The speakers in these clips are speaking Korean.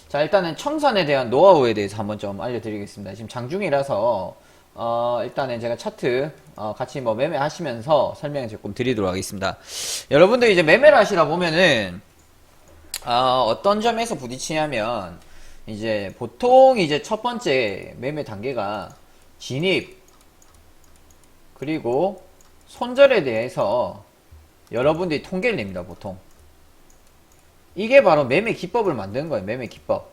자, 일단은 청산에 대한 노하우에 대해서 한번 좀 알려드리겠습니다. 지금 장중이라서, 일단은 제가 차트, 같이 뭐 매매하시면서 설명을 조금 드리도록 하겠습니다. 여러분들 이제 매매를 하시다 보면은, 어떤 점에서 부딪히냐면, 이제 보통 이제 첫 번째 매매 단계가 진입, 그리고 손절에 대해서 여러분들이 통계를 냅니다, 보통. 이게 바로 매매 기법을 만드는 거예요, 매매 기법.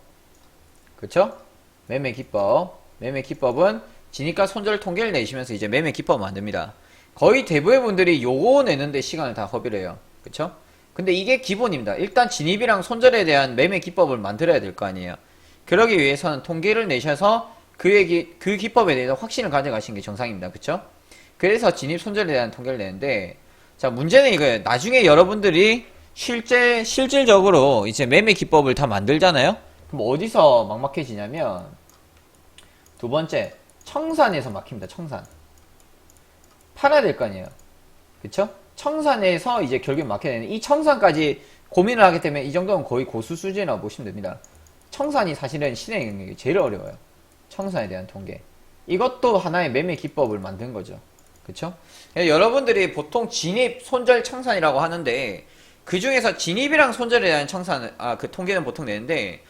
그쵸? 매매 기법. 매매 기법은 진입과 손절 통계를 내시면서 이제 매매 기법을 만듭니다. 거의 대부분의 분들이 요거 내는데 시간을 다 허비를 해요. 그쵸? 근데 이게 기본입니다. 일단 진입이랑 손절에 대한 매매 기법을 만들어야 될 거 아니에요. 그러기 위해서는 통계를 내셔서 그 기법에 대해서 확신을 가져가시는 게 정상입니다. 그쵸? 그래서 진입 손절에 대한 통계를 내는데, 자, 문제는 이거예요. 나중에 여러분들이 실질적으로 이제 매매 기법을 다 만들잖아요? 그럼 어디서 막막해지냐면, 두 번째, 청산에서 막힙니다. 청산. 팔아야 될 거 아니에요. 그쵸? 청산에서 이제 결국에 막혀야 되는, 이 청산까지 고민을 하기 때문에 이 정도는 거의 고수 수준이라고 보시면 됩니다. 청산이 사실은 실행 능력이 제일 어려워요. 청산에 대한 통계. 이것도 하나의 매매 기법을 만든 거죠. 그쵸? 여러분들이 보통 진입, 손절, 청산이라고 하는데, 그 중에서 진입이랑 손절에 대한 그 통계는 보통 내는데,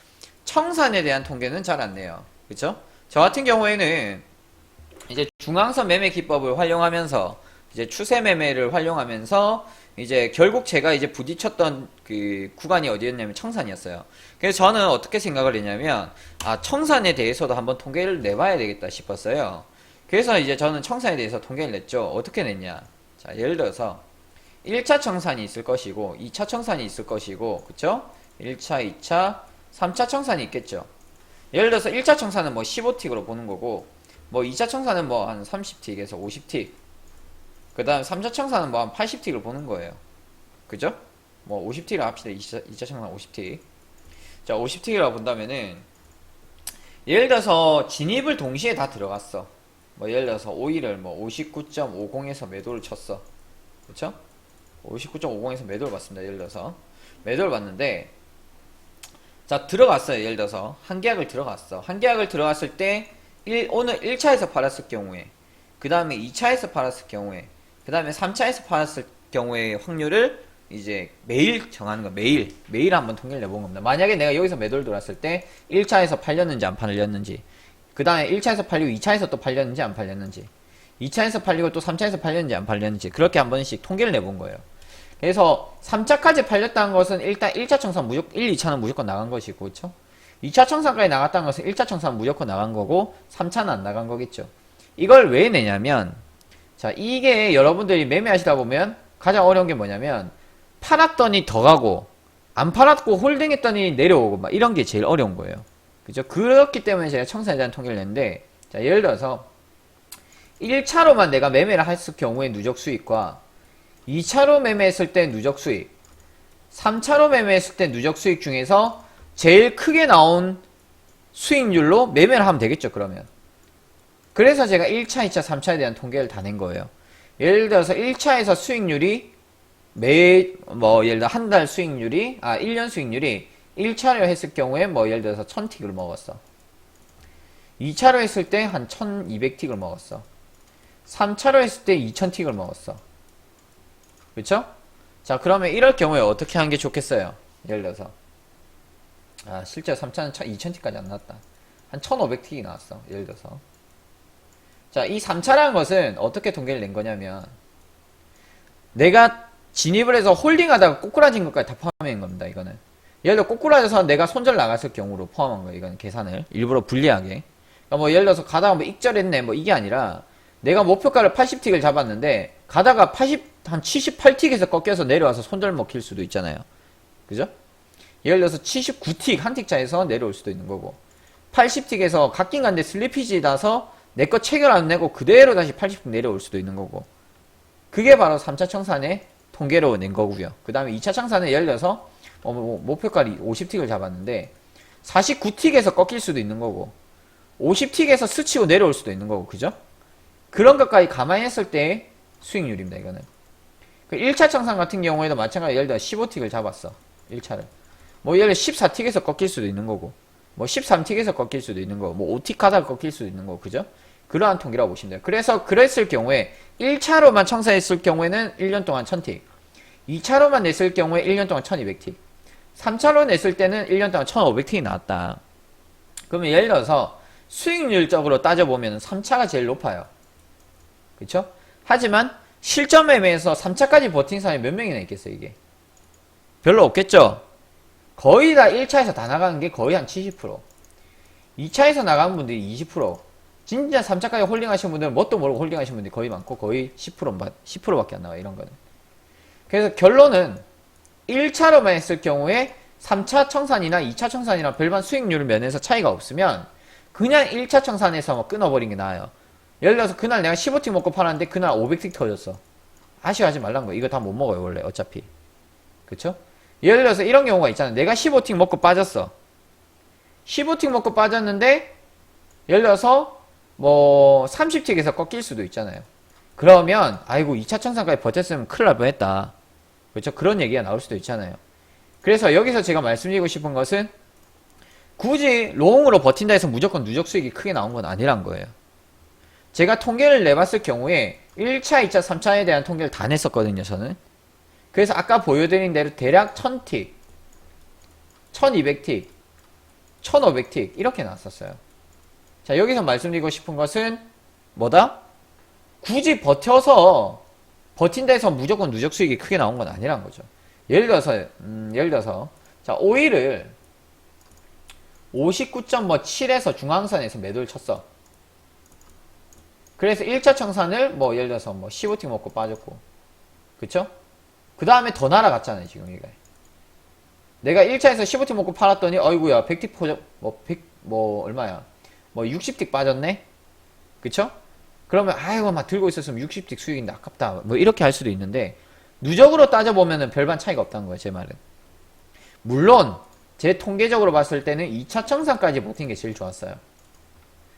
청산에 대한 통계는 잘 안 내요. 그쵸? 저 같은 경우에는, 이제 중앙선 매매 기법을 활용하면서, 이제 추세 매매를 활용하면서, 이제 결국 제가 이제 부딪혔던 그 구간이 어디였냐면 청산이었어요. 그래서 저는 어떻게 생각을 했냐면, 청산에 대해서도 한번 통계를 내봐야 되겠다 싶었어요. 그래서 이제 저는 청산에 대해서 통계를 냈죠. 어떻게 냈냐. 자, 예를 들어서 1차 청산이 있을 것이고 2차 청산이 있을 것이고, 그쵸? 1차, 2차, 3차 청산이 있겠죠. 예를 들어서 1차 청산은 뭐 15틱으로 보는 거고, 뭐 2차 청산은 뭐 한 30틱에서 50틱, 그 다음 3차 청산은 뭐 한 80틱을 보는 거예요. 그죠? 뭐 50틱을 합시다. 2차 청산 50틱. 자, 50틱이라고 본다면은, 예를 들어서 진입을 동시에 다 들어갔어. 뭐 예를 들어서 오일을 뭐 59.50에서 매도를 쳤어. 그쵸? 59.50에서 매도를 봤습니다. 예를 들어서 매도를 봤는데, 자, 들어갔어요. 예를 들어서 한 계약을 들어갔어. 한 계약을 들어갔을 때 오늘 1차에서 팔았을 경우에, 그 다음에 2차에서 팔았을 경우에, 그 다음에 3차에서 팔았을 경우의 확률을 이제 매일 정하는 거. 매일 한번 통계를 내본 겁니다. 만약에 내가 여기서 매도를 들어왔을 때 1차에서 팔렸는지 안 팔렸는지, 그 다음에 1차에서 팔리고 2차에서 또 팔렸는지 안 팔렸는지, 2차에서 팔리고 또 3차에서 팔렸는지 안 팔렸는지, 그렇게 한 번씩 통계를 내본 거예요. 그래서 3차까지 팔렸다는 것은 일단 1차 청산 1, 2차는 무조건 나간 것이고, 그쵸? 2차 청산까지 나갔다는 것은 1차 청산 무조건 나간 거고, 3차는 안 나간 거겠죠. 이걸 왜 내냐면, 자, 이게 여러분들이 매매하시다 보면 가장 어려운 게 뭐냐면, 팔았더니 더 가고, 안 팔았고 홀딩했더니 내려오고, 막 이런 게 제일 어려운 거예요. 그죠? 그렇기 때문에 제가 청산에 대한 통계를 냈는데, 자, 예를 들어서 1차로만 내가 매매를 했을 경우에 누적 수익과 2차로 매매했을 때 누적 수익, 3차로 매매했을 때 누적 수익 중에서 제일 크게 나온 수익률로 매매를 하면 되겠죠, 그러면. 그래서 제가 1차, 2차, 3차에 대한 통계를 다 낸 거예요. 예를 들어서 1차에서 수익률이 예를 들어 한 달 수익률이, 1년 수익률이 1차로 했을 경우에 뭐 예를 들어서 1000틱을 먹었어. 2차로 했을 때 한 1200틱을 먹었어. 3차로 했을 때 2000틱을 먹었어. 그쵸? 자, 그러면 이럴 경우에 어떻게 하는 게 좋겠어요? 예를 들어서 실제 3차는 2000틱까지 안 나왔다. 한 1500틱이 나왔어. 예를 들어서. 자, 이 3차라는 것은 어떻게 통계를 낸 거냐면, 내가 진입을 해서 홀딩하다가 꼬꾸라진 것까지 다 포함한 겁니다. 이거는 예를 들어 꼬꾸라져서 내가 손절 나갔을 경우로 포함한 거예요. 이건 계산을 일부러 불리하게. 그러니까 뭐 예를 들어서 가다가 뭐 익절했네 뭐 이게 아니라, 내가 목표가를 80틱을 잡았는데 가다가 한 78틱에서 꺾여서 내려와서 손절 먹힐 수도 있잖아요. 그죠? 예를 들어서 79틱 한 틱 차에서 내려올 수도 있는 거고, 80틱에서 갓긴 간데 슬리피지 나서 내 거 체결 안 내고 그대로 다시 80틱 내려올 수도 있는 거고, 그게 바로 3차 청산의 통계로 낸 거고요. 그 다음에 2차 청산은 예를 들어서 목표가를 50틱을 잡았는데 49틱에서 꺾일 수도 있는 거고, 50틱에서 스치고 내려올 수도 있는 거고, 그죠? 그런 것까지 감안히 했을 때 수익률입니다. 이거는. 그 1차 청산 같은 경우에도 마찬가지로 예를 들어 15틱을 잡았어. 1차를. 뭐 예를 들어 14틱에서 꺾일 수도 있는 거고, 뭐 13틱에서 꺾일 수도 있는 거, 뭐 5틱 하다가 꺾일 수도 있는 거, 그죠? 그러한 통계라고 보시면 돼요. 그래서 그랬을 경우에 1차로만 청산했을 경우에는 1년 동안 1000틱, 2차로만 냈을 경우에 1년 동안 1200틱, 3차로 냈을 때는 1년 동안 1500틱이 나왔다. 그러면 예를 들어서 수익률적으로 따져보면 3차가 제일 높아요. 그쵸? 하지만 실전 매매에서 3차까지 버틴 사람이 몇 명이나 있겠어요, 이게? 별로 없겠죠? 거의 다 1차에서 다 나가는 게 거의 한 70%. 2차에서 나가는 분들이 20%. 진짜 3차까지 홀딩 하시는 분들은 뭣도 모르고 홀딩 하시는 분들이 거의 많고 거의 10%밖에 안 나와요, 이런 거는. 그래서 결론은 1차로만 했을 경우에 3차 청산이나 2차 청산이나 별반 수익률 면에서 차이가 없으면 그냥 1차 청산에서 뭐 끊어버린 게 나아요. 예를 들어서 그날 내가 15틱 먹고 팔았는데 그날 500틱 터졌어. 아쉬워하지 말란 거야. 이거 다 못 먹어요, 원래 어차피. 그쵸? 예를 들어서 이런 경우가 있잖아. 내가 15틱 먹고 빠졌어. 15틱 먹고 빠졌는데 예를 들어서 뭐 30틱에서 꺾일 수도 있잖아요. 그러면 아이고 2차 청산까지 버텼으면 큰일 날 뻔했다. 그렇죠? 그런 얘기가 나올 수도 있잖아요. 그래서 여기서 제가 말씀드리고 싶은 것은 굳이 롱으로 버틴다 해서 무조건 누적 수익이 크게 나온 건 아니란 거예요. 제가 통계를 내봤을 경우에 1차, 2차, 3차에 대한 통계를 다 냈었거든요, 저는. 그래서 아까 보여드린 대로 대략 1000틱, 1200틱, 1500틱 이렇게 나왔었어요. 자, 여기서 말씀드리고 싶은 것은 뭐다? 굳이 버틴다 해서 무조건 누적 수익이 크게 나온 건 아니란 거죠. 예를 들어서 자, 오일을 59.7에서 중앙선에서 매도를 쳤어. 그래서 1차 청산을 뭐 예를 들어서 뭐 15틱 먹고 빠졌고, 그쵸? 그 다음에 더 날아갔잖아요, 지금 이게. 내가 1차에서 15틱 먹고 팔았더니 어이구야 100틱 얼마야, 뭐 60틱 빠졌네, 그쵸? 그러면 아이고 막 들고 있었으면 60틱 수익인데 아깝다, 뭐 이렇게 할 수도 있는데 누적으로 따져보면은 별반 차이가 없다는 거예요, 제 말은. 물론 제 통계적으로 봤을 때는 2차 청산까지 버틴 게 제일 좋았어요.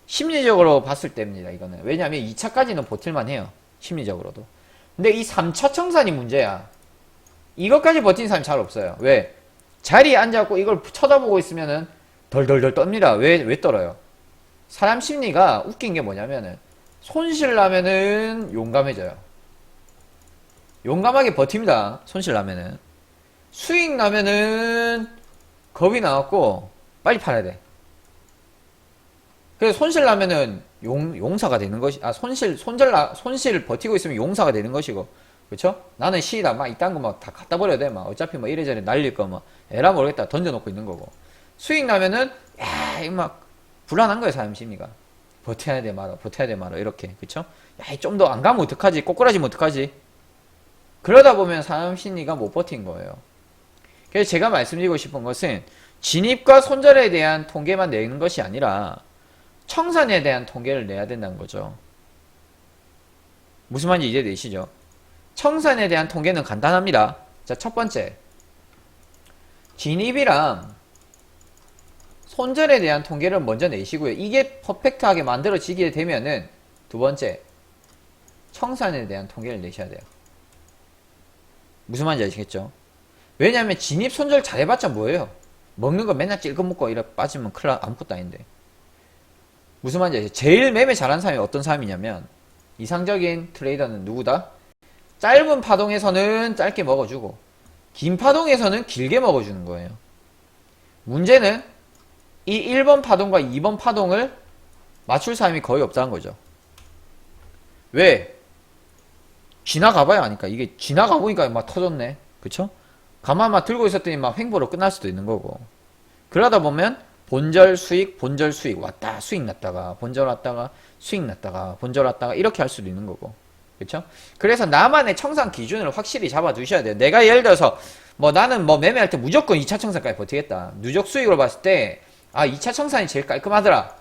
심리적으로 봤을 때입니다, 이거는. 왜냐하면 2차까지는 버틸만 해요, 심리적으로도. 근데 이 3차 청산이 문제야. 이것까지 버틴 사람이 잘 없어요. 왜? 자리에 앉아갖고 이걸 쳐다보고 있으면은 덜덜덜 떱니다. 왜 떨어요? 사람 심리가 웃긴 게 뭐냐면은 손실 나면은 용감해져요. 용감하게 버팁니다, 손실 나면은. 수익 나면은 겁이 나갖고 빨리 팔아야 돼. 그래서 손실 나면은 용사가 되는 것이, 손실 버티고 있으면 용사가 되는 것이고, 그쵸? 나는 시이다, 막 이딴 거 막 다 갖다 버려야 돼. 막 어차피 뭐 이래저래 날릴 거 뭐 에라 모르겠다 던져놓고 있는 거고. 수익 나면은 야, 이거 막 불안한 거예요, 사람 심리가. 버텨야 돼 말아 이렇게, 그쵸? 야, 좀 더 안 가면 어떡하지? 꼬꾸라지면 어떡하지? 그러다 보면 사람 심리가 못 버틴 거예요. 그래서 제가 말씀드리고 싶은 것은 진입과 손절에 대한 통계만 내는 것이 아니라 청산에 대한 통계를 내야 된다는 거죠. 무슨 말인지 이해되시죠? 청산에 대한 통계는 간단합니다. 자, 첫 번째, 진입이랑 손절에 대한 통계를 먼저 내시고요. 이게 퍼펙트하게 만들어지게 되면은 두 번째, 청산에 대한 통계를 내셔야 돼요. 무슨 말인지 아시겠죠? 왜냐하면 진입 손절 잘해봤자 뭐예요? 먹는 거 맨날 찔끔 먹고 이렇게 빠지면 큰일 나, 아무것도 아닌데. 무슨 말인지 아시죠? 제일 매매 잘하는 사람이 어떤 사람이냐면 이상적인 트레이더는 누구다? 짧은 파동에서는 짧게 먹어주고 긴 파동에서는 길게 먹어주는 거예요. 문제는 이 1번 파동과 2번 파동을 맞출 사람이 거의 없다는 거죠. 왜? 지나가봐야 하니까. 이게 지나가보니까 막 터졌네, 그쵸? 가만 막 들고 있었더니 막 횡보로 끝날 수도 있는 거고. 그러다 보면 본절 수익 왔다 수익 났다가 본절 왔다가 수익 났다가 본절 왔다가 이렇게 할 수도 있는 거고, 그쵸? 그래서 나만의 청산 기준을 확실히 잡아 두셔야 돼요. 내가 예를 들어서 뭐 나는 뭐 매매할 때 무조건 2차 청산까지 버티겠다. 누적 수익으로 봤을 때 2차 청산이 제일 깔끔하더라.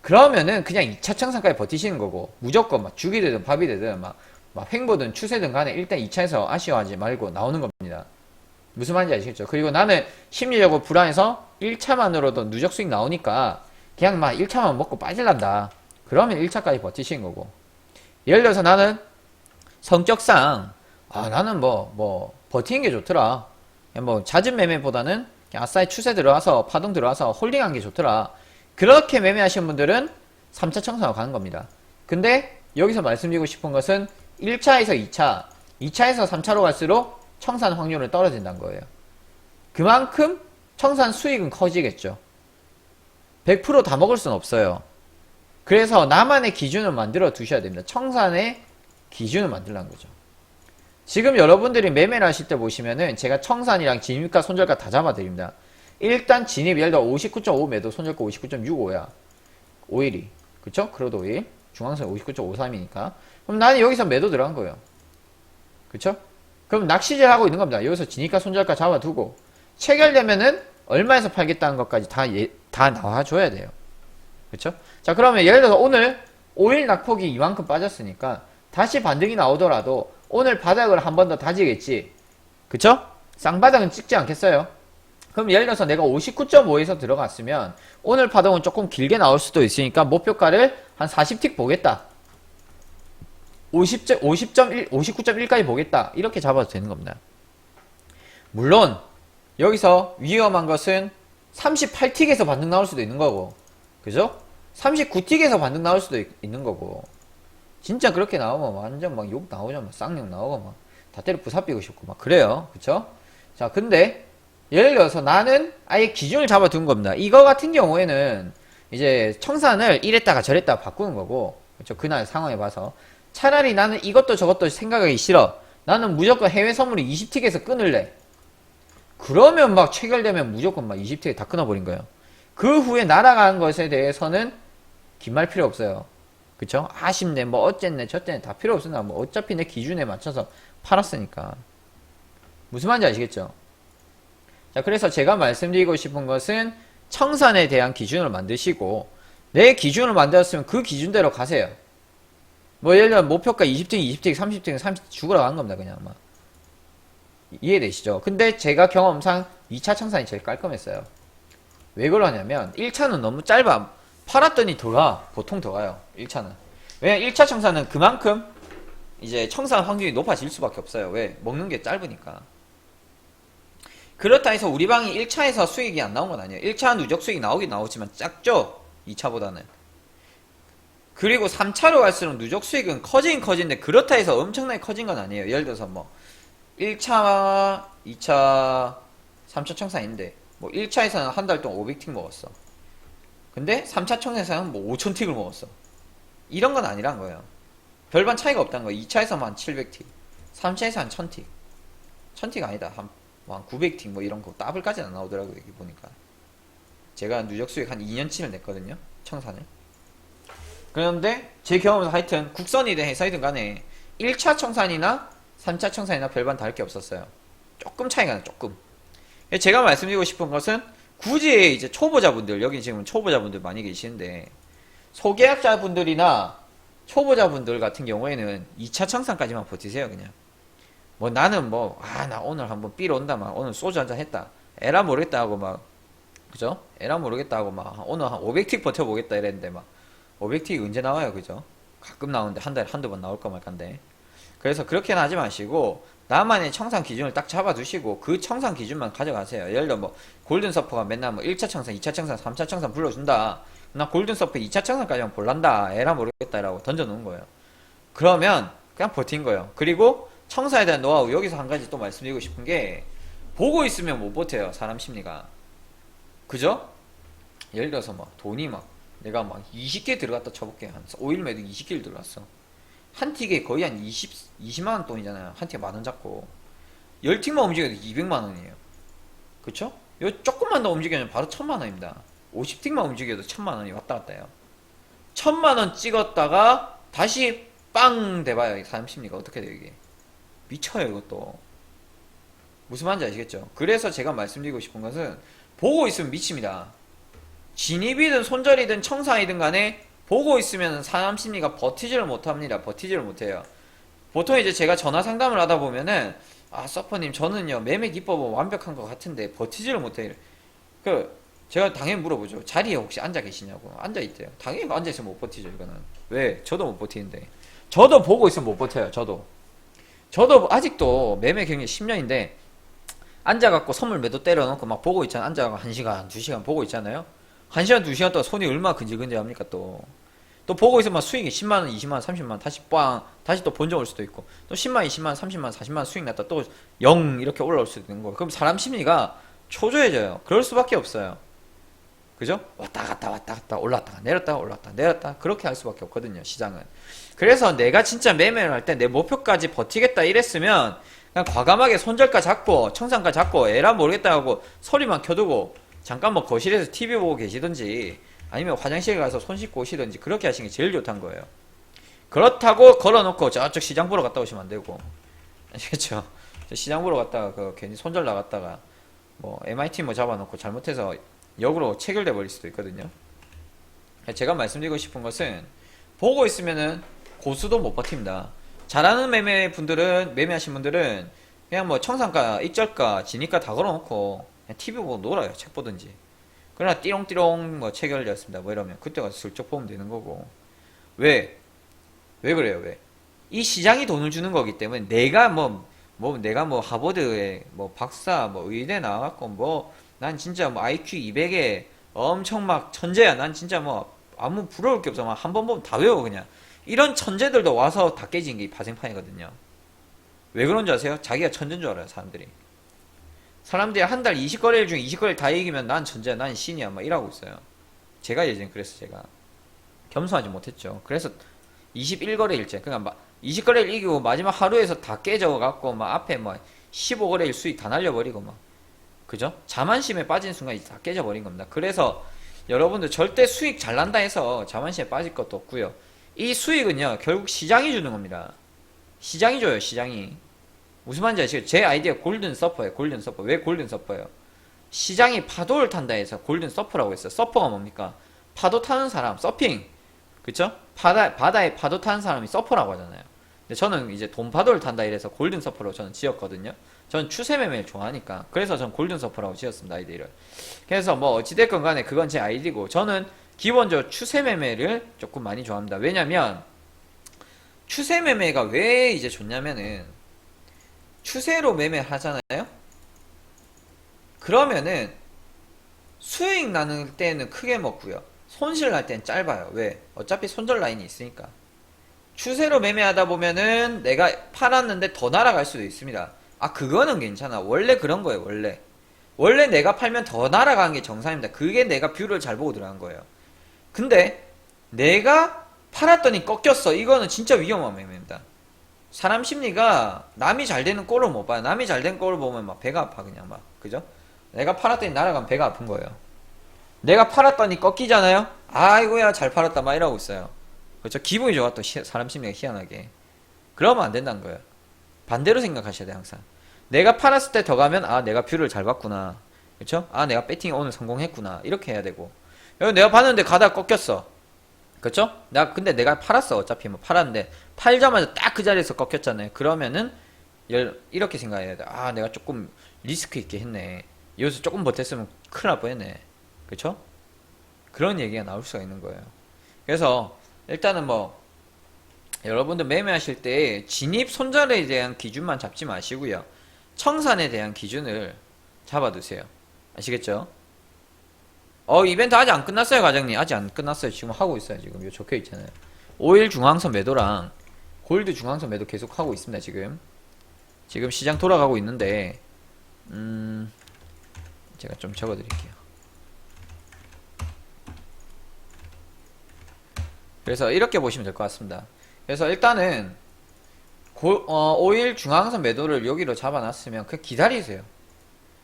그러면은 그냥 2차 청산까지 버티시는 거고, 무조건 막 죽이 되든 밥이 되든 막 횡보든 추세든 간에 일단 2차에서 아쉬워하지 말고 나오는 겁니다. 무슨 말인지 아시겠죠? 그리고 나는 심리적으로 불안해서 1차만으로도 누적 수익 나오니까 그냥 막 1차만 먹고 빠질란다. 그러면 1차까지 버티시는 거고. 예를 들어서 나는 성격상 나는 뭐 버티는 게 좋더라. 뭐 잦은 매매보다는 아싸리 추세 들어와서 파동 들어와서 홀딩한 게 좋더라. 그렇게 매매하시는 분들은 3차 청산으로 가는 겁니다. 근데 여기서 말씀드리고 싶은 것은 1차에서 2차, 2차에서 3차로 갈수록 청산 확률은 떨어진다는 거예요. 그만큼 청산 수익은 커지겠죠. 100% 다 먹을 수는 없어요. 그래서 나만의 기준을 만들어 두셔야 됩니다. 청산의 기준을 만들라는 거죠. 지금 여러분들이 매매를 하실 때 보시면은 제가 청산이랑 진입가 손절가 다 잡아드립니다. 일단 진입 예를 들어 59.5 매도 손절가 59.65야. 5일이. 그쵸? 크루드 오일. 중앙선 59.53이니까. 그럼 나는 여기서 매도 들어간 거예요. 그쵸? 그럼 낚시질 하고 있는 겁니다. 여기서 진입가 손절가 잡아두고 체결되면은 얼마에서 팔겠다는 것까지 다 나와줘야 돼요. 그쵸? 자, 그러면 예를 들어서 오늘 5일 낙폭이 이만큼 빠졌으니까 다시 반등이 나오더라도 오늘 바닥을 한 번 더 다지겠지. 그쵸? 쌍바닥은 찍지 않겠어요? 그럼 예를 들어서 내가 59.5에서 들어갔으면 오늘 파동은 조금 길게 나올 수도 있으니까 목표가를 한 40틱 보겠다. 50.1, 59.1까지 보겠다. 이렇게 잡아도 되는 겁니다. 물론 여기서 위험한 것은 38틱에서 반등 나올 수도 있는 거고, 그죠? 39틱에서 반등 나올 수도 있는 거고. 진짜 그렇게 나오면 완전 막 욕 나오죠. 막 쌍욕 나오고 막 다 때려 부사삐고 싶고 막 그래요. 그쵸? 자, 근데 예를 들어서 나는 아예 기준을 잡아둔 겁니다. 이거 같은 경우에는 이제 청산을 이랬다가 저랬다가 바꾸는 거고, 그쵸? 그날 상황에 봐서 차라리 나는 이것도 저것도 생각하기 싫어. 나는 무조건 해외 선물이 20틱에서 끊을래. 그러면 막 체결되면 무조건 막 20틱에 다 끊어버린 거예요. 그 후에 날아가는 것에 대해서는 긴 말 필요 없어요. 그쵸? 아쉽네, 뭐 어쨌네, 저쨌네 다 필요 없으나 뭐 어차피 내 기준에 맞춰서 팔았으니까. 무슨 말인지 아시겠죠? 자, 그래서 제가 말씀드리고 싶은 것은 청산에 대한 기준을 만드시고 내 기준을 만들었으면 그 기준대로 가세요. 뭐 예를 들어 목표가 20팅, 20팅, 30팅, 30팅 죽으러 가는 겁니다. 그냥 막. 이해되시죠? 근데 제가 경험상 2차 청산이 제일 깔끔했어요. 왜 그러냐면 1차는 너무 짧아. 팔았더니 더 가. 보통 더 가요. 1차는. 왜냐면 1차 청산은 그만큼 이제 청산 확률이 높아질 수밖에 없어요. 왜? 먹는 게 짧으니까. 그렇다 해서 우리 방이 1차에서 수익이 안 나온 건 아니에요. 1차 누적 수익이 나오긴 나오지만 작죠? 2차보다는. 그리고 3차로 갈수록 누적 수익은 커지긴 커지는데 그렇다 해서 엄청나게 커진 건 아니에요. 예를 들어서 뭐 1차, 2차, 3차 청산인데 뭐 1차에서는 한 달 동안 500틱 먹었어. 근데 3차 청산에서는 뭐 5000틱을 먹었어. 이런 건 아니란 거예요. 별반 차이가 없다는 거예요. 2차에서만 한 700틱, 3차에서 한 1000틱. 1000틱 아니다. 한 900틱 뭐 이런 거 더블까지는 안 나오더라고요. 여기 보니까. 제가 누적 수익 한 2년치를 냈거든요. 청산을. 그런데 제 경험에서 하여튼 국선이든 회사이든 간에 1차 청산이나 3차 청산이나 별반 다를 게 없었어요. 조금 차이가 나요. 조금. 제가 말씀드리고 싶은 것은 굳이 이제 초보자분들, 여기 지금 초보자분들 많이 계시는데 소계약자분들이나 초보자분들 같은 경우에는 2차 청산까지만 버티세요. 그냥 뭐 나는 뭐 나 오늘 한번 삐로 온다 막 오늘 소주 한잔 했다 에라 모르겠다 하고 막 그죠? 에라 모르겠다 하고 막 오늘 한 500틱 버텨보겠다 이랬는데 막 500틱이 언제 나와요. 그죠? 가끔 나오는데 한 달에 한두 번 나올까 말까인데. 그래서 그렇게는 하지 마시고 나만의 청산 기준을 딱 잡아두시고 그 청산 기준만 가져가세요. 예를 들어 뭐 골든서퍼가 맨날 뭐 1차 청산, 2차 청산, 3차 청산 불러준다. 나 골든서퍼 2차 청산까지만 볼란다. 에라 모르겠다 라고 던져놓은 거예요. 그러면 그냥 버틴 거예요. 그리고 청산에 대한 노하우 여기서 한 가지 또 말씀드리고 싶은 게 보고 있으면 못 버텨요. 사람 심리가. 그죠? 예를 들어서 막 돈이 막 내가 막 20개 들어갔다 쳐볼게. 한 5일 매도 20개를 들어갔어. 한 틱에 거의 한 20만원 돈이잖아요. 한 틱에 만원 잡고 10틱만 움직여도 200만원이에요. 그쵸? 요 조금만 더 움직이면 바로 1000만원입니다. 50틱만 움직여도 1000만원이 왔다 갔다 해요. 1000만원 찍었다가 다시 빵 대봐요. 사람 심리가 어떻게 돼요 이게. 미쳐요 이것도. 무슨 말인지 아시겠죠? 그래서 제가 말씀드리고 싶은 것은 보고 있으면 미칩니다. 진입이든 손절이든 청산이든 간에 보고 있으면 사람 심리가 버티지를 못합니다. 버티지를 못해요. 보통 이제 제가 전화 상담을 하다 보면은 서퍼님 저는요 매매 기법은 완벽한 것 같은데 버티지를 못해요. 제가 당연히 물어보죠. 자리에 혹시 앉아 계시냐고. 앉아 있대요. 당연히 앉아 있으면 못 버티죠 이거는. 왜? 저도 못 버티는데. 저도 보고 있으면 못 버텨요. 저도 아직도 매매 경력 10년인데 앉아갖고 선물 매도 때려놓고 막 보고 있잖아. 앉아갖고 1시간, 2시간 보고 있잖아요. 1시간, 2시간 동안 손이 얼마나 근질근질합니까 또. 또 보고 있으면 수익이 10만원, 20만원, 30만원 다시 빵 다시 또 본전 올 수도 있고 또 10만원, 20만원, 30만원, 40만원 수익 났다 또 0 이렇게 올라올 수도 있는 거예요. 그럼 사람 심리가 초조해져요. 그럴 수밖에 없어요. 그죠? 왔다 갔다 왔다 갔다 올랐다가 내렸다가 올랐다가 내렸다 그렇게 할 수밖에 없거든요. 시장은. 그래서 내가 진짜 매매를 할 때 내 목표까지 버티겠다 이랬으면 그냥 과감하게 손절가 잡고 청산가 잡고 에라 모르겠다 하고 소리만 켜두고 잠깐 뭐 거실에서 TV 보고 계시든지 아니면 화장실에 가서 손 씻고 오시든지 그렇게 하시는 게 제일 좋다는 거예요. 그렇다고 걸어놓고 저쪽 시장 보러 갔다 오시면 안 되고. 아시겠죠? 시장 보러 갔다가 괜히 손절 나갔다가 뭐 MIT 뭐 잡아놓고 잘못해서 역으로 체결돼 버릴 수도 있거든요. 제가 말씀드리고 싶은 것은 보고 있으면은 고수도 못 버팁니다. 잘하는 매매하신 분들은 그냥 뭐 청산가, 익절가, 진입가 다 걸어놓고 그냥 TV 보고 놀아요. 책 보든지. 그러나 띠롱띠롱 뭐 체결되었습니다. 뭐 이러면 그때 가서 슬쩍 보면 되는 거고. 왜 그래요? 왜? 이 시장이 돈을 주는 거기 때문에 내가 내가 하버드에 뭐 박사 뭐 의대 나와갖고 뭐 난 진짜 뭐 IQ 200에 엄청 막 천재야. 난 진짜 뭐 아무 부러울 게 없어. 막 한 번 보면 다 외워 그냥. 이런 천재들도 와서 다 깨진 게 파생판이거든요. 왜 그런 줄 아세요? 자기가 천재인 줄 알아요, 사람들이. 사람들이 한 달 20거래일 중에 20거래일 다 이기면 난 천재야, 난 신이야, 막 이러고 있어요. 제가 예전에 그래서 제가 겸손하지 못했죠. 그래서 21거래일째, 그러니까 막 20거래일 이기고 마지막 하루에서 다 깨져갖고 막 앞에 뭐 15거래일 수익 다 날려버리고 막. 그죠? 자만심에 빠진 순간 다 깨져버린 겁니다. 그래서 여러분들 절대 수익 잘 난다 해서 자만심에 빠질 것도 없고요. 이 수익은요, 결국 시장이 주는 겁니다. 시장이 줘요, 시장이. 무슨 말인지 아시겠죠? 제 아이디어 골든 서퍼예요, 골든 서퍼. 왜 골든 서퍼예요? 시장이 파도를 탄다 해서 골든 서퍼라고 했어요. 서퍼가 뭡니까? 파도 타는 사람, 서핑. 그쵸? 바다에 파도 타는 사람이 서퍼라고 하잖아요. 근데 저는 이제 돈 파도를 탄다 이래서 골든 서퍼로 저는 지었거든요. 저는 추세 매매를 좋아하니까. 그래서 저는 골든 서퍼라고 지었습니다, 아이디를. 그래서 뭐 어찌됐건 간에 그건 제 아이디고, 저는 기본적으로 추세 매매를 조금 많이 좋아합니다. 왜냐면 추세 매매가 왜 이제 좋냐면은 추세로 매매하잖아요. 그러면은 수익 나는 때는 크게 먹고요, 손실 날 때는 짧아요. 왜? 어차피 손절 라인이 있으니까. 추세로 매매하다 보면은 내가 팔았는데 더 날아갈 수도 있습니다. 아, 그거는 괜찮아. 원래 그런 거예요. 원래 내가 팔면 더 날아가는 게 정상입니다. 그게 내가 뷰를 잘 보고 들어간 거예요. 근데 내가 팔았더니 꺾였어. 이거는 진짜 위험한 매매입니다. 사람 심리가 남이 잘 되는 꼴을 못 봐요. 남이 잘 된 꼴을 보면 막 배가 아파 그냥 막. 그죠? 내가 팔았더니 날아가면 배가 아픈 거예요. 내가 팔았더니 꺾이잖아요. 아이고야 잘 팔았다 막 이러고 있어요. 그렇죠? 기분이 좋아. 또 사람 심리가 희한하게. 그러면 안 된다는 거예요. 반대로 생각하셔야 돼 항상. 내가 팔았을 때 더 가면 아, 내가 뷰를 잘 봤구나. 그렇죠? 아, 내가 배팅 오늘 성공했구나. 이렇게 해야 되고. 여기 내가 봤는데 가다가 꺾였어. 그렇죠? 근데 내가 팔았어. 어차피 뭐 팔았는데 팔자마자 딱 그 자리에서 꺾였잖아요. 그러면은 이렇게 생각해야 돼. 아, 내가 조금 리스크 있게 했네. 여기서 조금 버텼으면 큰일 날 뻔했네. 그렇죠? 그런 얘기가 나올 수가 있는 거예요. 그래서 일단은 뭐 여러분들 매매하실 때 진입 손절에 대한 기준만 잡지 마시고요, 청산에 대한 기준을 잡아두세요. 아시겠죠? 이벤트 아직 안 끝났어요, 과장님. 아직 안 끝났어요. 지금 하고 있어요. 지금 요 적혀 있잖아요. 5일 중앙선 매도랑 골드 중앙선 매도 계속 하고 있습니다. 지금 시장 돌아가고 있는데 제가 좀 적어 드릴게요. 그래서 이렇게 보시면 될 것 같습니다. 그래서 일단은 5일 중앙선 매도를 여기로 잡아놨으면 그냥 기다리세요.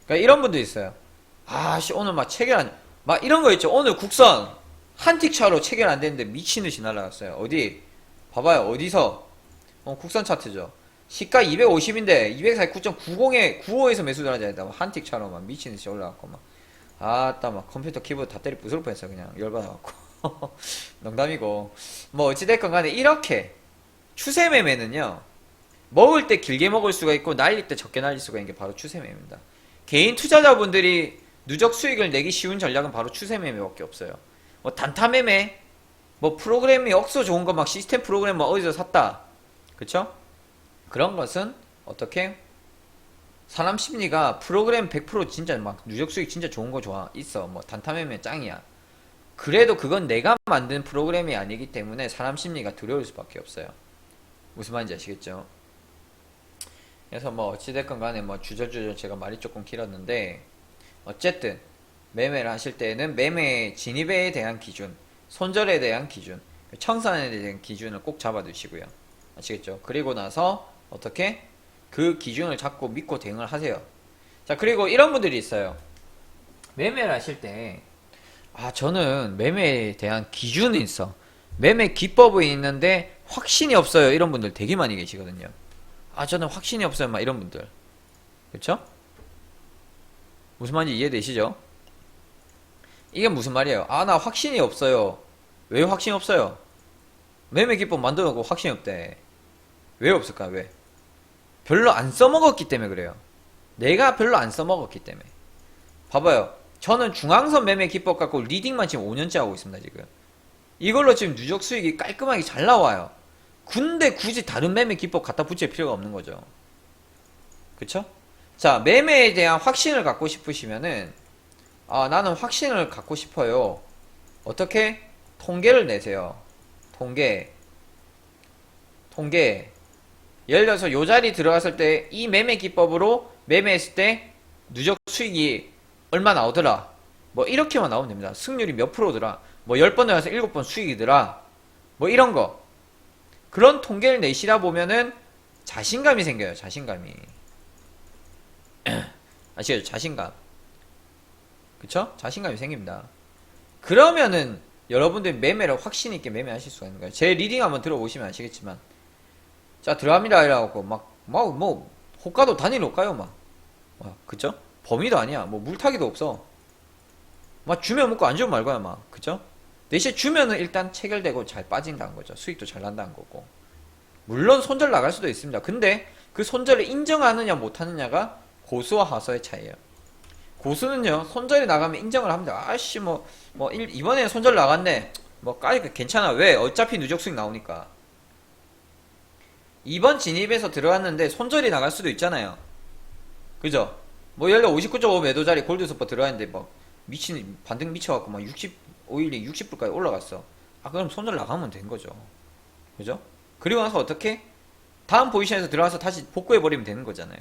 그러니까 이런 분도 있어요. 아씨, 오늘 막 체결 막 이런 거 있죠. 오늘 국선 한 틱 차로 체결 안 되는데 미친듯이 날아갔어요. 어디? 봐봐요. 어디서? 국선 차트죠. 시가 250인데 249.90에 95에서 매수를 하자 했다. 한 틱 차로 막 미친듯이 올라갔고 막. 아따 막 컴퓨터 키보드 다 때리 부술 뻔했어. 그냥 열받아갖고. 농담이고. 뭐 어찌됐건 간에 이렇게 추세 매매는요, 먹을 때 길게 먹을 수가 있고 날릴 때 적게 날릴 수가 있는 게 바로 추세 매매입니다. 개인 투자자분들이 누적 수익을 내기 쉬운 전략은 바로 추세 매매밖에 없어요. 뭐 단타 매매, 뭐 프로그램이 억수 좋은 거 막 시스템 프로그램 뭐 어디서 샀다, 그쵸? 그런 것은 어떻게 사람 심리가 프로그램 100% 진짜 막 누적 수익 진짜 좋은 거 좋아 있어. 뭐 단타매매 짱이야. 그래도 그건 내가 만든 프로그램이 아니기 때문에 사람 심리가 두려울 수밖에 없어요. 무슨 말인지 아시겠죠? 그래서 뭐 어찌됐건 간에 뭐 주저주저 제가 말이 조금 길었는데, 어쨌든 매매를 하실 때는 매매 진입에 대한 기준, 손절에 대한 기준, 청산에 대한 기준을 꼭 잡아두시고요. 아시겠죠? 그리고 나서 어떻게 그 기준을 잡고 믿고 대응을 하세요. 자, 그리고 이런 분들이 있어요. 매매를 하실 때, 아, 저는 매매에 대한 기준이 있어. 매매 기법이 있는데 확신이 없어요. 이런 분들 되게 많이 계시거든요. 아, 저는 확신이 없어요. 막 이런 분들. 그쵸? 무슨 말인지 이해되시죠? 이게 무슨 말이에요? 아, 나 확신이 없어요. 왜 확신이 없어요? 매매 기법 만들어놓고 확신이 없대. 왜 없을까? 왜? 별로 안 써먹었기 때문에 그래요. 내가 별로 안 써먹었기 때문에. 봐봐요. 저는 중앙선 매매 기법 갖고 리딩만 지금 5년째 하고 있습니다, 지금. 이걸로 지금 누적 수익이 깔끔하게 잘 나와요. 근데 굳이 다른 매매 기법 갖다 붙일 필요가 없는 거죠. 그쵸? 자, 매매에 대한 확신을 갖고 싶으시면은, 아, 나는 확신을 갖고 싶어요. 어떻게? 통계를 내세요. 통계. 예를 들어서 요 자리 들어갔을 때 이 매매 기법으로 매매했을 때 누적 수익이 얼마 나오더라. 뭐 이렇게만 나오면 됩니다. 승률이 몇 프로더라. 뭐 10번 들어가서 7번 수익이더라. 뭐 이런 거. 그런 통계를 내시다 보면은 자신감이 생겨요. 자신감이. 아시겠죠? 자신감. 그쵸? 자신감이 생깁니다. 그러면은 여러분들 매매를 확신 있게 매매하실 수가 있는 거예요. 제 리딩 한번 들어보시면 아시겠지만, 자, 들어갑니다 이라고 뭐 호가도 단위로 가요. 그쵸? 범위도 아니야. 뭐 물타기도 없어. 막 주면 먹고 안 주면 말고야. 그쵸? 대신 주면은 일단 체결되고 잘 빠진다는 거죠. 수익도 잘 난다는 거고. 물론 손절 나갈 수도 있습니다. 근데 그 손절을 인정하느냐 못하느냐가 고수와 하수의 차이예요. 고수는요, 손절이 나가면 인정을 합니다. 아씨 이번에 손절 나갔네. 괜찮아. 왜? 어차피 누적 수익 나오니까. 이번 진입에서 들어갔는데 손절이 나갈 수도 있잖아요. 그죠? 예를 들어 59.5 매도자리 골드스포 들어갔는데 반등 미쳐갖고 5일에 60불까지 올라갔어. 아, 그럼 손절 나가면 된 거죠. 그죠? 그리고 나서 어떻게? 다음 포지션에서 들어가서 다시 복구해버리면 되는 거잖아요.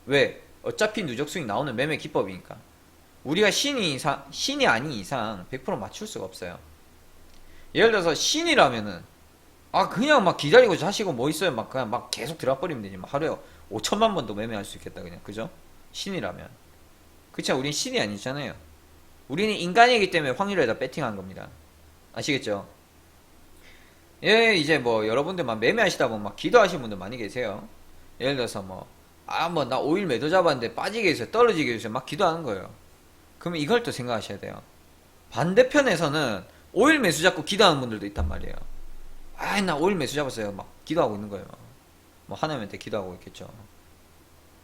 왜? 어차피 누적 수익 나오는 매매 기법이니까. 우리가 신이 아닌 이상 100% 맞출 수가 없어요. 예를 들어서 신이라면은, 아, 그냥 기다리고 자시고 뭐 있어요. 그냥 계속 들어버리면 되지. 하루에 5천만 번도 매매할 수 있겠다, 그냥. 그죠? 신이라면. 그쵸? 우린 신이 아니잖아요. 우리는 인간이기 때문에 확률에다 배팅한 겁니다. 아시겠죠? 예, 이제 여러분들만 매매하시다 보면 기도하시는 분들 많이 계세요. 예를 들어서 나 5일 매도 잡았는데 빠지게 해주세요. 떨어지게 해주세요. 기도하는 거예요. 그러면 이걸 또 생각하셔야 돼요. 반대편에서는 5일 매수 잡고 기도하는 분들도 있단 말이에요. 아, 나 5일 매수 잡았어요. 기도하고 있는 거예요. 하나님한테 기도하고 있겠죠.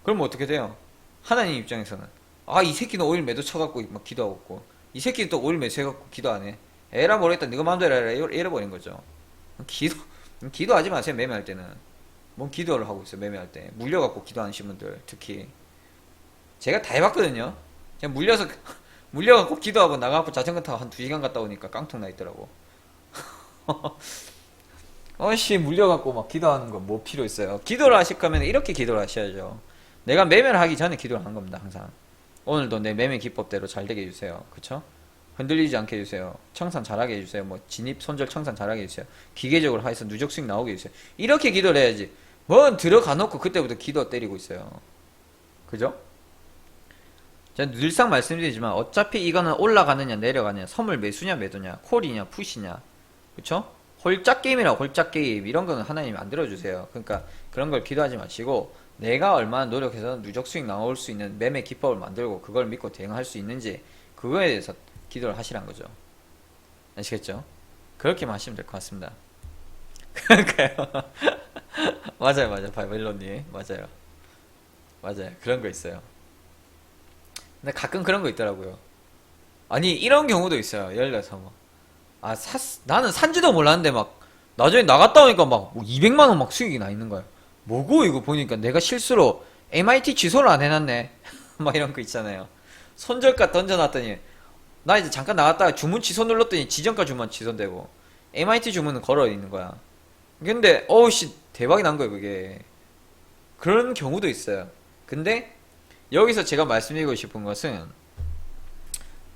그럼 어떻게 돼요? 하나님 입장에서는, 아, 이 새끼는 5일 매도 쳐갖고 기도하고 있고, 이 새끼는 또 5일 매수 해갖고 기도 안 해. 에라 모르겠다. 네가 마음대로 해라. 이래버린 거죠. 기도하지 마세요. 매매할 때는. 뭔 기도를 하고 있어요. 매매할 때. 물려갖고 기도하시는 분들 특히. 제가 다 해봤거든요. 그냥 물려갖고 기도하고 나가고 자전거 타고 한 2시간 갔다 오니까 깡통 나 있더라고. 어씨, 물려갖고 기도하는 거 뭐 필요 있어요. 기도를 하실 거면 이렇게 기도를 하셔야죠. 내가 매매를 하기 전에 기도를 하는 겁니다. 항상. 오늘도 내 매매 기법대로 잘 되게 해주세요. 그쵸? 흔들리지 않게 해주세요. 청산 잘하게 해주세요. 진입, 손절, 청산 잘하게 해주세요. 기계적으로 해서 누적 수익 나오게 해주세요. 이렇게 기도를 해야지. 들어가 놓고 그때부터 기도 때리고 있어요. 그죠? 제가 늘상 말씀드리지만 어차피 이거는 올라가느냐 내려가느냐, 선물 매수냐 매도냐, 콜이냐 푸시냐. 그쵸? 홀짝 게임이라 홀짝 게임. 이런 거는 하나님이 안 들어주세요. 그러니까 그런 걸 기도하지 마시고, 내가 얼마나 노력해서 누적 수익 나올 수 있는 매매 기법을 만들고 그걸 믿고 대응할 수 있는지, 그거에 대해서 기도를 하시란 거죠. 아시겠죠? 그렇게만 하시면 될 것 같습니다. 그러니까요. 맞아요. 바이블론님. 맞아요. 그런 거 있어요. 근데 가끔 그런 거 있더라고요. 아니, 이런 경우도 있어요. 예를 들어서 나는 산지도 몰랐는데 나중에 나갔다 오니까 200만원 수익이 나 있는 거야. 뭐고 이거 보니까 내가 실수로 MIT 취소를 안 해놨네. 막 이런 거 있잖아요. 손절가 던져놨더니 나 이제 잠깐 나갔다가 주문 취소 눌렀더니 지정가 주문 취소되고 MIT 주문은 걸어 있는 거야. 근데 어우씨 대박이 난 거예요 그게. 그런 경우도 있어요. 근데 여기서 제가 말씀드리고 싶은 것은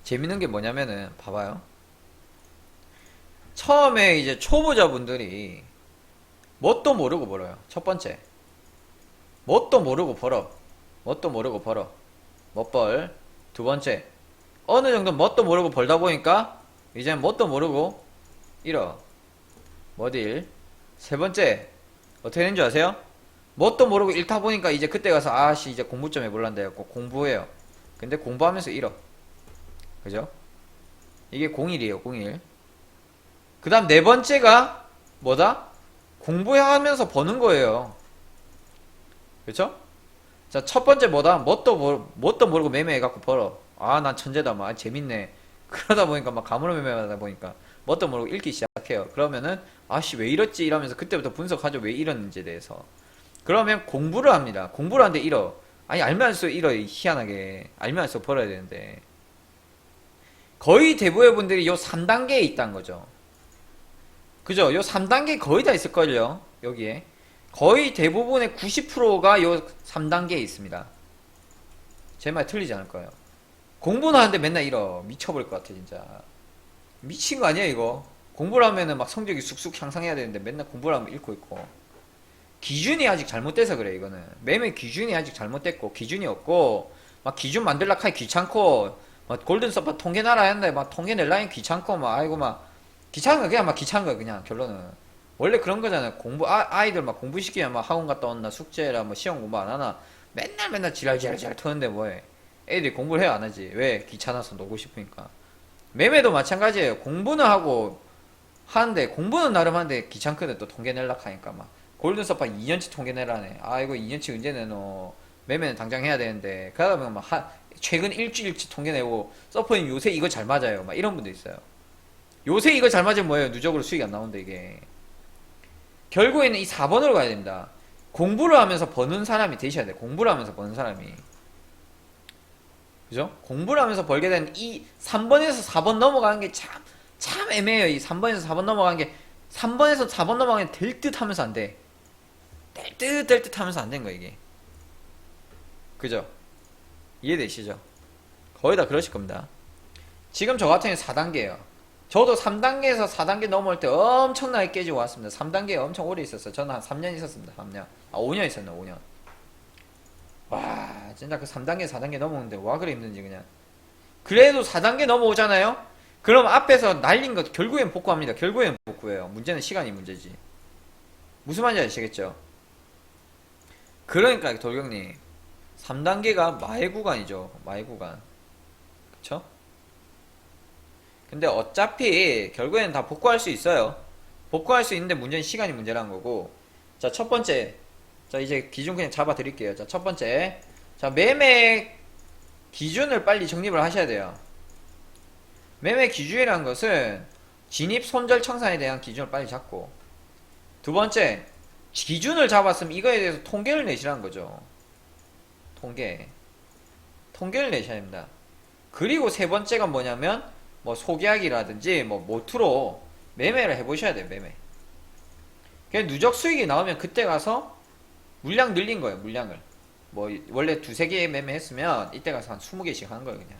재밌는 게 뭐냐면은 봐봐요. 처음에 이제 초보자분들이 뭣도 모르고 벌어요. 첫 번째 뭣도 모르고 벌어. 뭣도 모르고 벌어. 멋벌. 두 번째 어느 정도 뭣도 모르고 벌다 보니까 이제 뭣도 모르고 잃어. 뭐딜. 세 번째 어떻게 되는 줄 아세요? 뭣도 모르고 잃다 보니까 이제 그때 가서 아씨 이제 공부 좀 해볼란다 해갖고 공부해요. 근데 공부하면서 잃어. 그죠? 이게 01이에요 01. 그 다음 네 번째가 뭐다? 공부하면서 버는 거예요. 그쵸? 자, 첫 번째 뭐다? 뭣도 모르고 매매해갖고 벌어. 아, 난 천재다. 막, 아, 재밌네. 그러다 보니까 막 가물어 매매하다 보니까 뭣도 모르고 읽기 시작해요. 그러면은, 아씨, 왜 이랬지? 이러면서 그때부터 분석하죠. 왜 이랬는지에 대해서. 그러면 공부를 합니다. 공부를 하는데 잃어. 아니, 알면 할수록 잃어. 희한하게. 알면 할수록 벌어야 되는데. 거의 대부분의 분들이 요 3단계에 있다는 거죠. 그죠? 요 3단계 거의 다 있을걸요. 여기에. 거의 대부분의 90%가 요 3단계에 있습니다. 제 말 틀리지 않을 거예요. 공부는 하는데 맨날 잃어. 미쳐버릴 것 같아, 진짜. 미친 거 아니야, 이거? 공부를 하면은 막 성적이 쑥쑥 향상해야 되는데 맨날 공부를 하면 잃고 있고. 기준이 아직 잘못돼서 그래, 이거는. 매매 기준이 아직 잘못됐고, 기준이 없고, 막 기준 만들라 카이 귀찮고, 막 골든 서퍼 통계 나라 했는데, 막 통계 낼라니 귀찮고, 막, 아이고, 막, 귀찮은 거, 그냥 막 귀찮은 거, 그냥, 결론은. 원래 그런 거잖아요. 아이들 막 공부시키면 막 학원 갔다 온나, 숙제라, 뭐 시험 공부 안 하나, 맨날 지랄 터는데 뭐해. 애들이 공부를 해야 안 하지. 왜? 귀찮아서 놀고 싶으니까. 매매도 마찬가지예요. 공부는 하고 하는데, 공부는 나름 하는데 귀찮거든. 또 통계 낼라 하니까 막. 골든서파 2년치 통계 내라네. 아, 이거 2년치 언제 내노. 매매는 당장 해야 되는데. 그러다 보면 막 최근 일주일치 통계 내고, 서퍼님 요새 이거 잘 맞아요. 막 이런 분도 있어요. 요새 이거 잘 맞으면 뭐예요? 누적으로 수익이 안 나온다, 이게. 결국에는 이 4번으로 가야 됩니다. 공부를 하면서 버는 사람이 되셔야 돼. 공부를 하면서 버는 사람이. 그죠? 공부를 하면서 벌게 되는 이 3번에서 4번 넘어가는 게 참 애매해요. 이 3번에서 4번 넘어가는 게 3번에서 4번 넘어가는 게 될 듯 하면서 안 돼. 될 듯 하면서 안 된 거야, 이게. 그죠? 이해되시죠? 거의 다 그러실 겁니다. 지금 저 같은 경우는 4단계예요. 저도 3단계에서 4단계 넘어올 때 엄청나게 깨지고 왔습니다. 3단계에 엄청 오래 있었어요. 저는 한 3년 있었습니다. 3년. 아, 5년 있었네, 5년. 와, 진짜 그 3단계, 4단계 넘어오는데 와, 그래 힘든지, 그냥. 그래도 4단계 넘어오잖아요? 그럼 앞에서 날린 것, 결국엔 복구합니다. 결국엔 복구예요. 문제는 시간이 문제지. 무슨 말인지 아시겠죠? 그러니까, 돌경님. 3단계가 마의 구간이죠. 마의 구간. 그쵸? 근데 어차피 결국에는 다 복구할 수 있어요. 복구할 수 있는데 문제는 시간이 문제라는 거고. 자, 첫 번째. 자, 이제 기준 그냥 잡아 드릴게요. 자, 첫 번째. 자, 매매 기준을 빨리 정립을 하셔야 돼요. 매매 기준이라는 것은 진입, 손절, 청산에 대한 기준을 빨리 잡고. 두 번째. 기준을 잡았으면 이거에 대해서 통계를 내시라는 거죠. 통계를 내셔야 됩니다. 그리고 세 번째가 뭐냐면 뭐 소계약이라든지 뭐 모투로 매매를 해보셔야 돼요. 매매. 그냥 누적 수익이 나오면 그때 가서 물량 늘린 거예요. 물량을. 뭐 원래 두세 개 매매했으면 이때 가서 한 20개씩 하는 거예요. 그냥.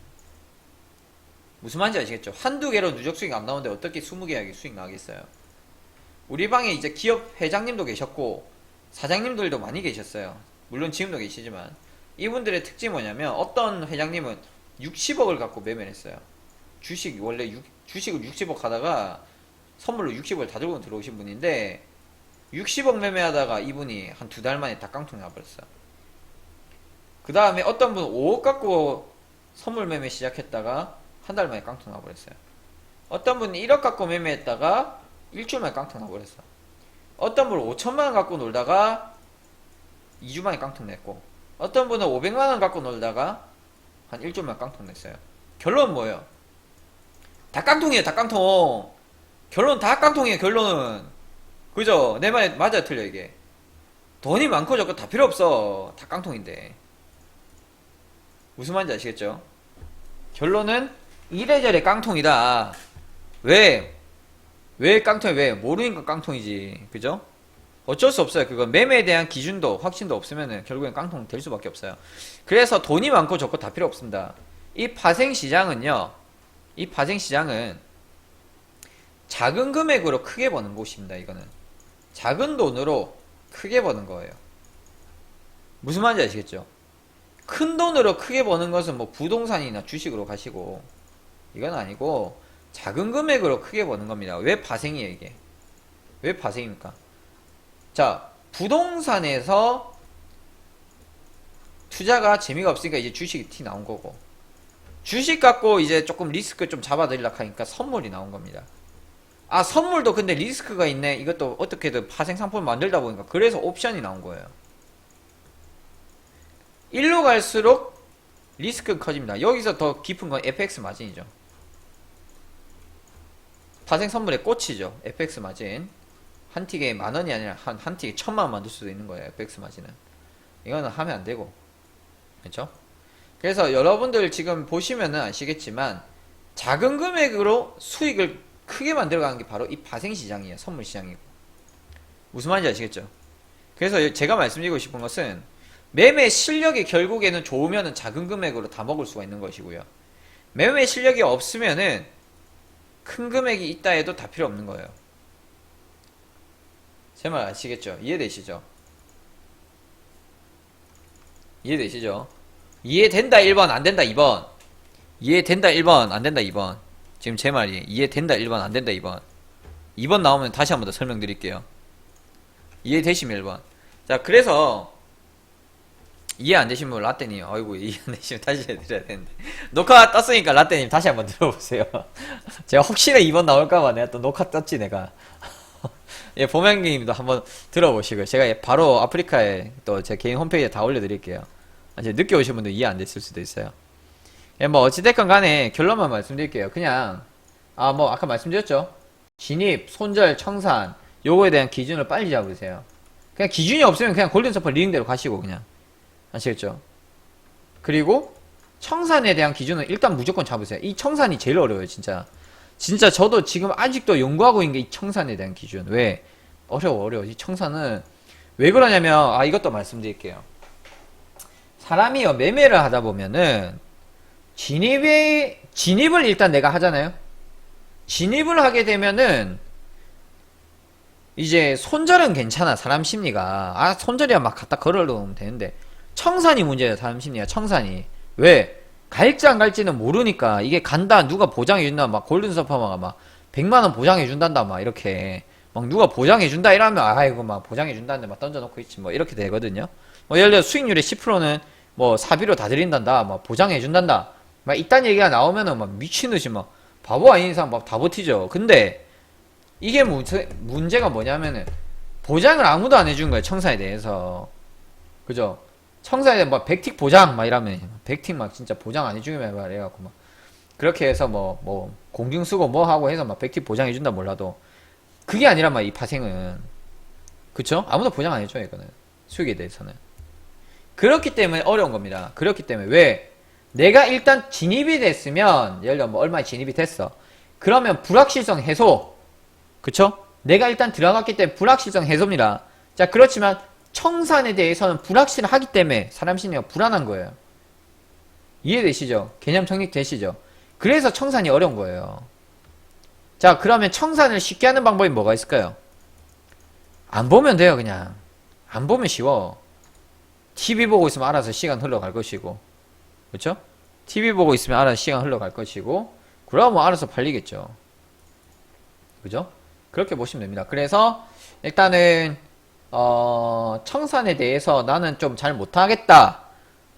무슨 말인지 아시겠죠? 한두 개로 누적 수익 안 나오는데 어떻게 20개의 수익 나겠어요? 우리 방에 이제 기업 회장님도 계셨고 사장님들도 많이 계셨어요. 물론 지금도 계시지만 이분들의 특징이 뭐냐면 어떤 회장님은 60억을 갖고 매매를 했어요. 주식을 60억 하다가 선물로 60억을 다 들고 들어오신 분인데 60억 매매하다가 이분이 한 2달 만에 다 깡통 나버렸어요. 그 다음에 어떤 분은 5억 갖고 선물 매매 시작했다가 한 달 만에 깡통 나버렸어요. 어떤 분은 1억 갖고 매매했다가 일주일 만에 깡통 나버렸어. 어떤 분은 5천만원 갖고 놀다가 2주 만에 깡통 냈고 어떤 분은 500만원 갖고 놀다가 한 일주일 만에 깡통 냈어요. 결론은 뭐예요? 다 깡통이에요. 다 깡통. 결론 다 깡통이에요. 결론은. 그죠? 내 말 맞아요? 틀려 이게? 돈이 많고 적고 다 필요 없어. 다 깡통인데. 무슨 말인지 아시겠죠? 결론은 이래저래 깡통이다. 왜? 왜 깡통이 왜? 모르니까 깡통이지. 그죠? 어쩔 수 없어요. 그건 매매에 대한 기준도 확신도 없으면은 결국엔 깡통 될 수밖에 없어요. 그래서 돈이 많고 적고 다 필요 없습니다. 이 파생시장은요. 이 파생시장은 작은 금액으로 크게 버는 곳입니다. 이거는 작은 돈으로 크게 버는 거예요. 무슨 말인지 아시겠죠? 큰 돈으로 크게 버는 것은 뭐 부동산이나 주식으로 가시고 이건 아니고 작은 금액으로 크게 버는 겁니다. 왜 파생이에요 이게? 왜 파생입니까? 자, 부동산에서 투자가 재미가 없으니까 이제 주식이 티 나온 거고, 주식 갖고 이제 조금 리스크 좀 잡아들이려고 하니까 선물이 나온 겁니다. 아, 선물도 근데 리스크가 있네. 이것도 어떻게든 파생 상품을 만들다 보니까 그래서 옵션이 나온 거예요. 일로 갈수록 리스크가 커집니다. 여기서 더 깊은 건 FX 마진이죠. 파생 선물의 꽃이죠. FX 마진. 한 틱에 10,000원이 아니라 한 틱에 1,000,000원 만들 수도 있는 거예요. FX 마진은. 이거는 하면 안 되고. 그렇죠? 그래서 여러분들 지금 보시면은 아시겠지만 작은 금액으로 수익을 크게 만들어가는 게 바로 이 파생시장이에요. 선물시장이고. 무슨 말인지 아시겠죠? 그래서 제가 말씀드리고 싶은 것은 매매 실력이 결국에는 좋으면은 작은 금액으로 다 먹을 수가 있는 것이고요. 매매 실력이 없으면은 큰 금액이 있다 해도 다 필요 없는 거예요. 제 말 아시겠죠? 이해되시죠? 이해되시죠? 이해된다 1번, 안된다 2번. 이해된다 1번, 안된다 2번. 지금 제 말이 이해된다 1번, 안된다 2번. 2번 나오면 다시 한 번 더 설명드릴게요. 이해되시면 1번. 자, 그래서 이해 안되신 분 라떼님, 아이고 이해 안되시면 다시 해드려야 되는데 녹화 떴으니까 라떼님 다시 한번 들어보세요. 제가 혹시나 2번 나올까봐 내가 또 녹화 떴지 내가. 예, 보명님도 한번 들어보시고요. 제가 바로 아프리카에 또 제 개인 홈페이지에 다 올려드릴게요. 이제 늦게 오신 분들 이해 안 됐을 수도 있어요. 예, 뭐 어찌됐건 간에 결론만 말씀드릴게요. 그냥 뭐 아까 말씀드렸죠. 진입, 손절, 청산 요거에 대한 기준을 빨리 잡으세요. 그냥 기준이 없으면 그냥 골든서퍼 리딩대로 가시고 그냥 아시겠죠? 그리고 청산에 대한 기준은 일단 무조건 잡으세요. 이 청산이 제일 어려워요 진짜. 진짜 저도 지금 아직도 연구하고 있는 게 이 청산에 대한 기준. 왜? 어려워. 이 청산은 왜 그러냐면 이것도 말씀드릴게요. 사람이요 매매를 하다 보면은 진입을 일단 내가 하잖아요. 진입을 하게 되면은 이제 손절은 괜찮아. 사람 심리가 손절이야 막 갖다 걸어놓으면 되는데 청산이 문제예요. 사람 심리가. 청산이 왜? 갈지 안 갈지는 모르니까 이게 간다 누가 보장해준다 막 골든서퍼마가 막 100만원 보장해준단다 막 이렇게 막 누가 보장해준다 이러면 아이고 막 보장해준다는데 막 던져놓고 있지 뭐 이렇게 되거든요. 뭐 예를 들어 수익률의 10%는 뭐 사비로 다 드린단다 막 보장해준단다 막 이딴 얘기가 나오면은 막 미친듯이 막 바보 아닌 이상 막 다 버티죠. 근데 이게 문제가 뭐냐면은 보장을 아무도 안 해준 거예요. 청산에 대해서. 그죠? 청산에 뭐 100틱 보장 막 이러면 100틱 막 진짜 보장 안 해주기만 해갖고 막 그렇게 해서 뭐 공증 쓰고 뭐 하고 해서 막 100틱 보장 해준다 몰라도 그게 아니란 말이야. 이 파생은. 그쵸? 아무도 보장 안 해줘 이거는. 수익에 대해서는. 그렇기 때문에 어려운 겁니다. 그렇기 때문에 왜? 내가 일단 진입이 됐으면 예를 들어 뭐 얼마에 진입이 됐어. 그러면 불확실성 해소. 그쵸? 내가 일단 들어갔기 때문에 불확실성 해소입니다. 자, 그렇지만 청산에 대해서는 불확실하기 때문에 사람 심리가 불안한 거예요. 이해되시죠? 개념 정립되시죠? 그래서 청산이 어려운 거예요. 자, 그러면 청산을 쉽게 하는 방법이 뭐가 있을까요? 안 보면 돼요, 그냥. 안 보면 쉬워. TV 보고 있으면 알아서 시간 흘러갈 것이고. 그쵸? TV 보고 있으면 알아서 시간 흘러갈 것이고. 그러면 뭐 알아서 팔리겠죠. 그죠? 그렇게 보시면 됩니다. 그래서 일단은 청산에 대해서 나는 좀 잘 못하겠다.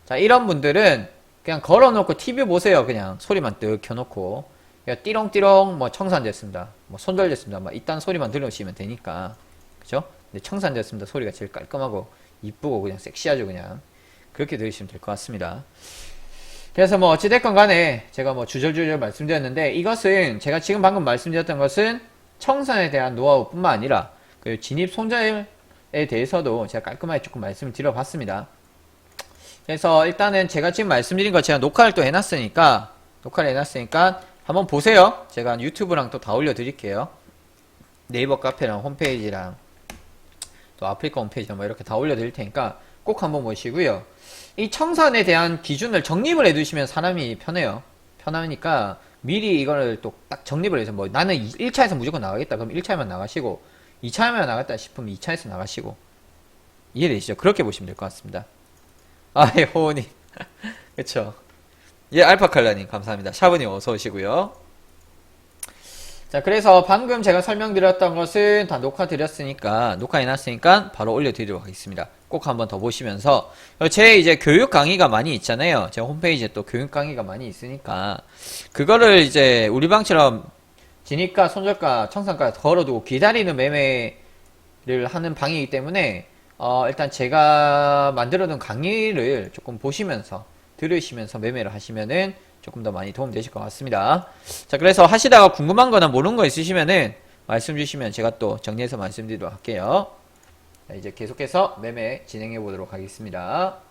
자, 이런 분들은 그냥 걸어놓고 TV 보세요. 그냥 소리만 뜩 켜놓고 그냥 띠롱띠롱 뭐 청산됐습니다. 뭐 손절됐습니다. 막 이딴 소리만 들으시면 되니까. 그죠? 근데 청산됐습니다. 소리가 제일 깔끔하고 이쁘고 그냥 섹시하죠. 그냥 그렇게 들으시면 될 것 같습니다. 그래서 뭐 어찌됐건 간에 제가 뭐 주절주절 말씀드렸는데 이것은 제가 지금 방금 말씀드렸던 것은 청산에 대한 노하우 뿐만 아니라 그 진입 손절 대해서도 제가 깔끔하게 조금 말씀을 드려봤습니다. 그래서 일단은 제가 지금 말씀드린 거 제가 녹화를 또 해놨으니까 한번 보세요. 제가 유튜브랑 또 다 올려드릴게요. 네이버 카페랑 홈페이지랑 또 아프리카 홈페이지랑 뭐 이렇게 다 올려드릴 테니까 꼭 한번 보시고요. 이 청산에 대한 기준을 정립을 해두시면 사람이 편해요. 편하니까 미리 이거를 또 딱 정립을 해서 뭐 나는 1차에서 무조건 나가겠다. 그럼 1차에만 나가시고 2차에만 나갔다 싶으면 2차에서 나가시고 이해되시죠? 그렇게 보시면 될 것 같습니다. 아, 예, 호호님. 그쵸. 예, 알파칼라님, 감사합니다. 샤브님 어서 오시고요. 자, 그래서 방금 제가 설명드렸던 것은 다 녹화해놨으니까 바로 올려드리도록 하겠습니다. 꼭 한번 더 보시면서 제 이제 교육 강의가 많이 있잖아요. 제 홈페이지에 또 교육 강의가 많이 있으니까 그거를 이제 우리 방처럼 진입가, 손절가, 청산가 걸어두고 기다리는 매매를 하는 방이기 때문에 일단 제가 만들어둔 강의를 조금 보시면서 들으시면서 매매를 하시면은 조금 더 많이 도움 되실 것 같습니다. 자, 그래서 하시다가 궁금한 거나 모르는 거 있으시면은 말씀 주시면 제가 또 정리해서 말씀드리도록 할게요. 자, 이제 계속해서 매매 진행해 보도록 하겠습니다.